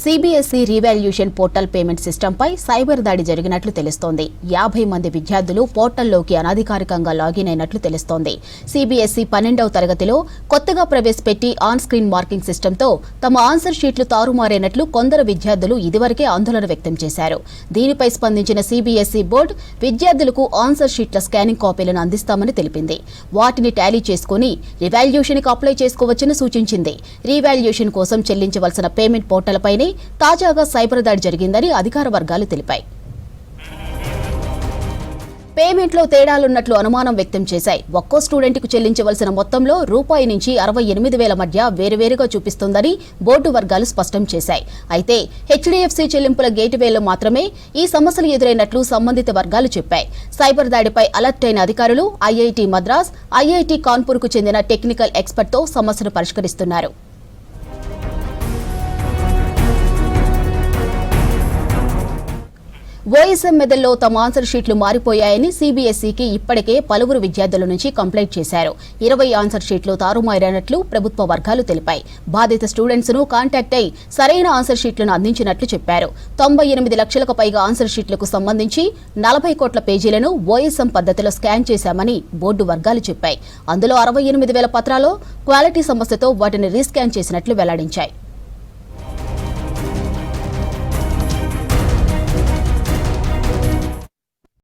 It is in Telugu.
సిబిఎస్ఈ రీవాల్యూషన్ పోర్టల్ పేమెంట్ సిస్టంపై సైబర్ దాడి జరిగినట్లు తెలుస్తోంది. 50 మంది విద్యార్థులు పోర్టల్లోకి అనధికారికంగా లాగిన్ అయినట్లు తెలుస్తోంది. సిబిఎస్ఈ 12వ తరగతిలో కొత్తగా ప్రవేశపెట్టి ఆన్ స్క్రీన్ మార్కింగ్ సిస్టంతో తమ ఆన్సర్ షీట్లు తారుమారైనట్లు కొందరు విద్యార్థులు ఇదివరకే ఆందోళన వ్యక్తం చేశారు. దీనిపై స్పందించిన సిబిఎస్ఈ బోర్డు విద్యార్థులకు ఆన్సర్ షీట్ల స్కానింగ్ కాపీలను అందిస్తామని తెలిపింది. వాటిని టాలీ చేసుకుని రీవాల్యూషన్కి అప్లై చేసుకోవచ్చని సూచించింది. రీవాల్యూషన్ కోసం చెల్లించవలసిన పేమెంట్ పోర్టల్పైనే తాజాగా సైబర్ దాడి జరిగిందని అధికార వర్గాలు తెలిపాయి. పేమెంట్లో తేడాలున్నట్లు అనుమానం వ్యక్తం చేశాయి. ఒక్కో స్టూడెంట్కు చెల్లించవలసిన మొత్తంలో రూపాయి నుంచి 68,000 మధ్య వేరువేరుగా చూపిస్తోందని బోర్డు వర్గాలు స్పష్టం చేశాయి. అయితే హెచ్డీఎఫ్సీ చెల్లింపుల గేట్వేలో మాత్రమే ఈ సమస్యలు ఎదురైనట్లు సంబంధిత వర్గాలు చెప్పాయి. సైబర్ దాడిపై అలర్ట్ అయిన అధికారులు ఐఐటీ మద్రాస్, ఐఐటీ కాన్పూర్కు చెందిన టెక్నికల్ ఎక్స్పర్ట్తో సమస్యను పరిష్కరిస్తున్నారు. ఓఎస్ఎం మెథడ్లో తమ ఆన్సర్ షీట్లు మారిపోయాయని సిబిఎస్ఈకి ఇప్పటికే పలువురు విద్యార్థుల నుంచి కంప్లైంట్ చేశారు. 20 ఆన్సర్ షీట్లు తారుమారైనట్లు ప్రభుత్వ వర్గాలు తెలిపాయి. బాధిత స్టూడెంట్స్ ను కాంటాక్ట్ అయి సరైన ఆన్సర్ షీట్లను అందించినట్లు చెప్పారు. 98 లక్షలకు పైగా ఆన్సర్ షీట్లకు సంబంధించి 40 కోట్ల పేజీలను ఓఎస్ఎం పద్ధతిలో స్కాన్ చేశామని బోర్డు వర్గాలు చెప్పాయి. అందులో 68,000 పత్రాల్లో క్వాలిటీ సమస్యతో వాటిని రీస్కాన్ చేసినట్లు వెల్లడించాయి.